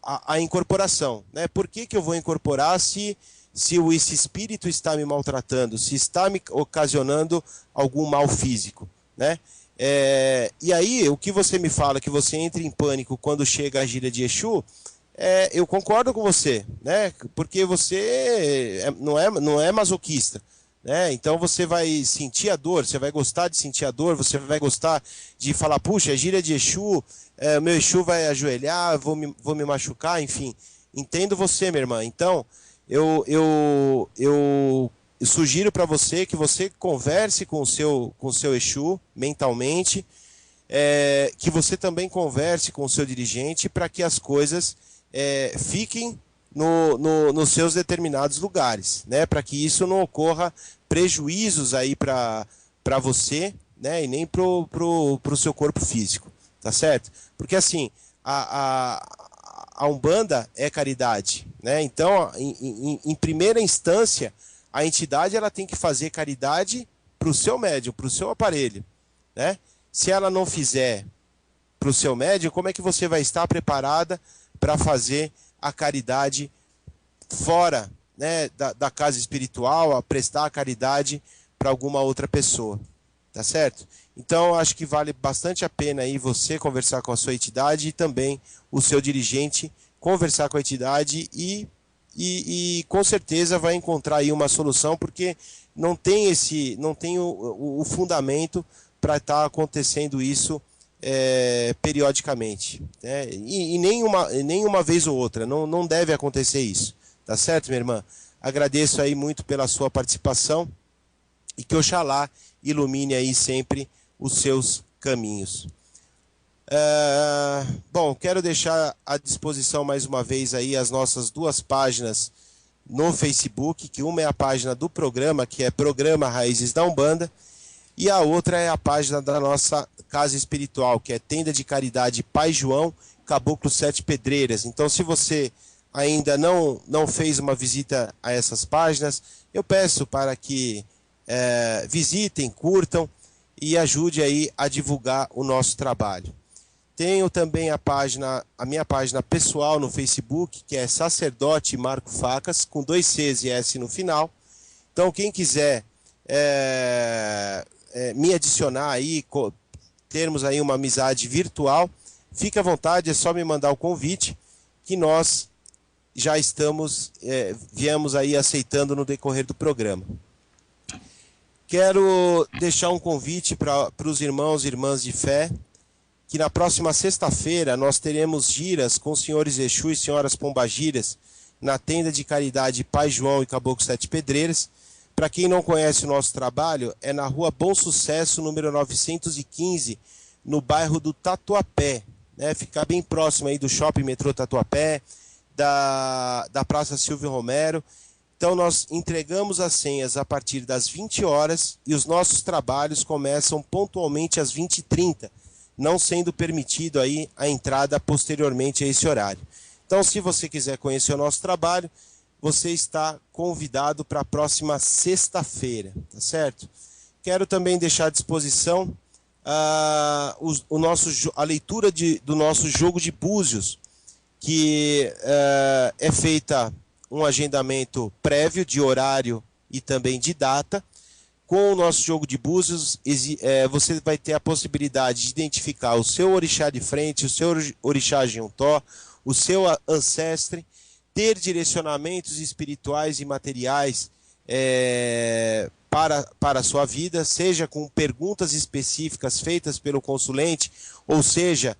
S3: a incorporação, né? Por que eu vou incorporar se esse espírito está me maltratando, se está me ocasionando algum mal físico, né? E aí, o que você me fala, que você entra em pânico quando chega a gira de Exu, eu concordo com você, né? Porque você não é masoquista, né? Então você vai sentir a dor, você vai gostar de sentir a dor, você vai gostar de falar, puxa, gira de Exu, meu Exu vai ajoelhar, vou me machucar, enfim. Entendo você, minha irmã. Então, eu sugiro para você que você converse com o seu Exu mentalmente, que você também converse com o seu dirigente para que as coisas fiquem nos seus determinados lugares, né? Para que isso não ocorra prejuízos aí para você, né? E nem pro seu corpo físico, tá certo? Porque assim, a Umbanda é caridade, né? Então, em primeira instância, a entidade ela tem que fazer caridade para o seu médium, para o seu aparelho, né? Se ela não fizer para o seu médium, como é que você vai estar preparada para fazer a caridade fora, né, da casa espiritual, a prestar a caridade para alguma outra pessoa, tá certo? Então, acho que vale bastante a pena aí você conversar com a sua entidade e também o seu dirigente conversar com a entidade e com certeza vai encontrar aí uma solução, porque não tem o fundamento para estar acontecendo isso periodicamente, né? E nem uma vez ou outra, não deve acontecer isso, tá certo, minha irmã? Agradeço aí muito pela sua participação e que Oxalá ilumine aí sempre os seus caminhos. Bom, quero deixar à disposição mais uma vez aí as nossas duas páginas no Facebook, que uma é a página do programa, que é Programa Raízes da Umbanda, e a outra é a página da nossa casa espiritual, que é Tenda de Caridade Pai João, Caboclo Sete Pedreiras. Então, se você ainda não fez uma visita a essas páginas, eu peço para que visitem, curtam e ajude aí a divulgar o nosso trabalho. Tenho também a minha página pessoal no Facebook, que é Sacerdote Marco Facas, com 2 Cs e S no final. Então, quem quiser me adicionar aí, termos aí uma amizade virtual, fique à vontade, é só me mandar o convite, que nós já viemos aí aceitando no decorrer do programa. Quero deixar um convite para os irmãos e irmãs de fé, que na próxima sexta-feira nós teremos giras com os senhores Exu e senhoras Pombagiras na Tenda de Caridade Pai João e Caboclo Sete Pedreiras. Para quem não conhece o nosso trabalho, é na Rua Bom Sucesso, número 915, no bairro do Tatuapé, né? Fica bem próximo aí do Shopping Metrô Tatuapé, da Praça Silvio Romero. Então nós entregamos as senhas a partir das 20 horas e os nossos trabalhos começam pontualmente às 20h30, não sendo permitido aí a entrada posteriormente a esse horário. Então, se você quiser conhecer o nosso trabalho, você está convidado para a próxima sexta-feira, tá certo? Quero também deixar à disposição a leitura do nosso jogo de búzios, que é feita um agendamento prévio de horário e também de data. Com o nosso jogo de búzios, você vai ter a possibilidade de identificar o seu orixá de frente, o seu orixá Jiuntó, o seu ancestre, ter direcionamentos espirituais e materiais para a sua vida, seja com perguntas específicas feitas pelo consulente, ou seja,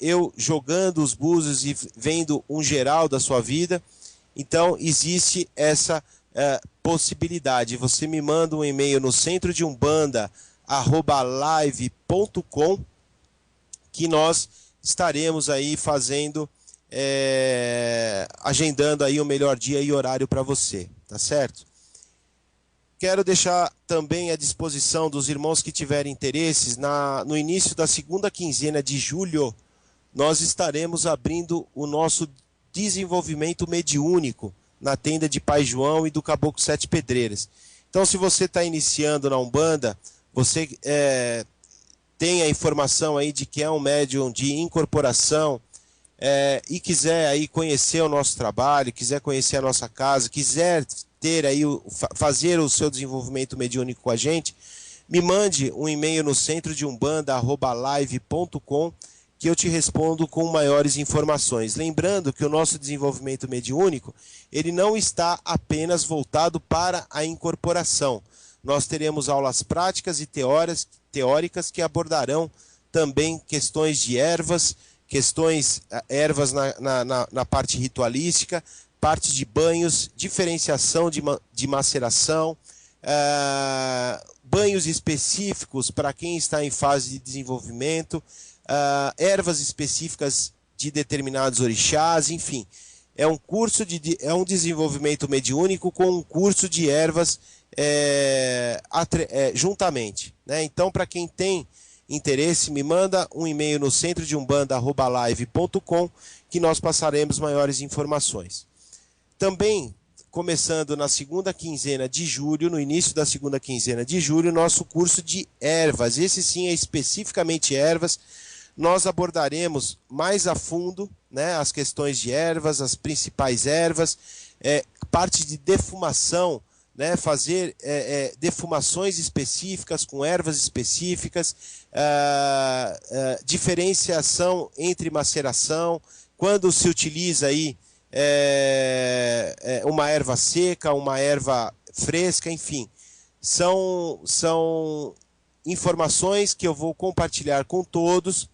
S3: eu jogando os búzios e vendo um geral da sua vida. Então, existe essa possibilidade. Você me manda um e-mail no centrodeumbanda@live.com, que nós estaremos aí fazendo, agendando aí o melhor dia e horário para você, tá certo? Quero deixar também à disposição dos irmãos que tiverem interesses, no início da segunda quinzena de julho, nós estaremos abrindo o nosso desenvolvimento mediúnico na Tenda de Pai João e do Caboclo Sete Pedreiras. Então, se você está iniciando na Umbanda, você tem a informação aí de que é um médium de incorporação, e quiser aí conhecer o nosso trabalho, quiser conhecer a nossa casa, quiser ter aí fazer o seu desenvolvimento mediúnico com a gente, me mande um e-mail no centrodeumbanda@live.com, que eu te respondo com maiores informações. Lembrando que o nosso desenvolvimento mediúnico, ele não está apenas voltado para a incorporação. Nós teremos aulas práticas e teóricas que abordarão também questões na parte ritualística, parte de banhos, diferenciação de maceração, banhos específicos para quem está em fase de desenvolvimento, ervas específicas de determinados orixás, enfim. É um desenvolvimento mediúnico com um curso de ervas juntamente, né? Então, para quem tem interesse, me manda um e-mail no centrodeumbanda@live.com, que nós passaremos maiores informações. Também, começando na segunda quinzena de julho, no início da segunda quinzena de julho, nosso curso de ervas. Esse sim é especificamente ervas. Nós abordaremos mais a fundo, né, as questões de ervas, as principais ervas, parte de defumação, né, fazer defumações específicas com ervas específicas, diferenciação entre maceração, quando se utiliza aí uma erva seca, uma erva fresca, enfim. São informações que eu vou compartilhar com todos.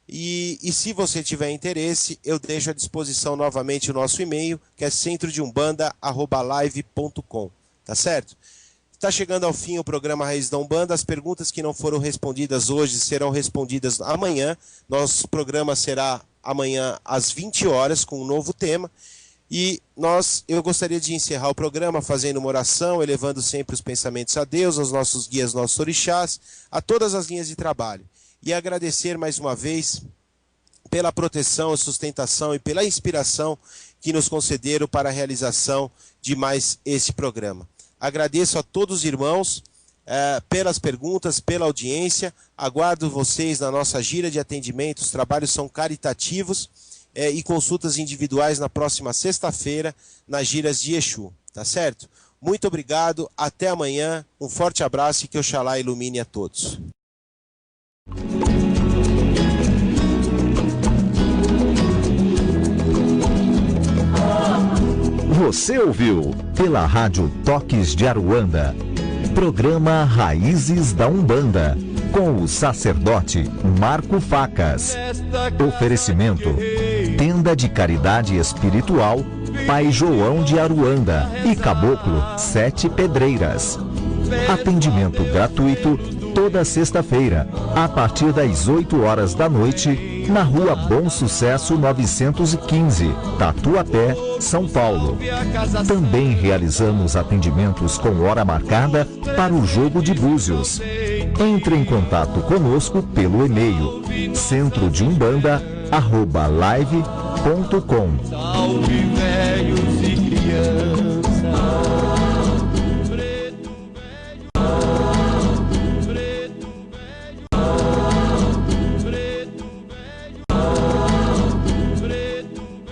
S3: E se você tiver interesse, eu deixo à disposição novamente o nosso e-mail, que é centrodeumbanda@live.com, tá certo? Está chegando ao fim o programa Raiz da Umbanda. As perguntas que não foram respondidas hoje serão respondidas amanhã. Nosso programa será amanhã às 20 horas com um novo tema. E eu gostaria de encerrar o programa fazendo uma oração, elevando sempre os pensamentos a Deus, aos nossos guias, nossos orixás, a todas as linhas de trabalho. E agradecer mais uma vez pela proteção, sustentação e pela inspiração que nos concederam para a realização de mais esse programa. Agradeço a todos os irmãos pelas perguntas, pela audiência. Aguardo vocês na nossa gira de atendimento. Os trabalhos são caritativos e consultas individuais na próxima sexta-feira, nas giras de Exu. Tá certo? Muito obrigado, até amanhã, um forte abraço e que Oxalá ilumine a todos.
S1: Você ouviu pela Rádio Toques de Aruanda, programa Raízes da Umbanda, com o sacerdote Marco Facas. Oferecimento: Tenda de Caridade Espiritual Pai João de Aruanda e Caboclo 7 Pedreiras. Atendimento gratuito toda sexta-feira, a partir das 8 horas da noite, na Rua Bom Sucesso 915, Tatuapé, São Paulo. Também realizamos atendimentos com hora marcada para o jogo de búzios. Entre em contato conosco pelo e-mail centrodeumbanda@live.com.
S2: Salve velhos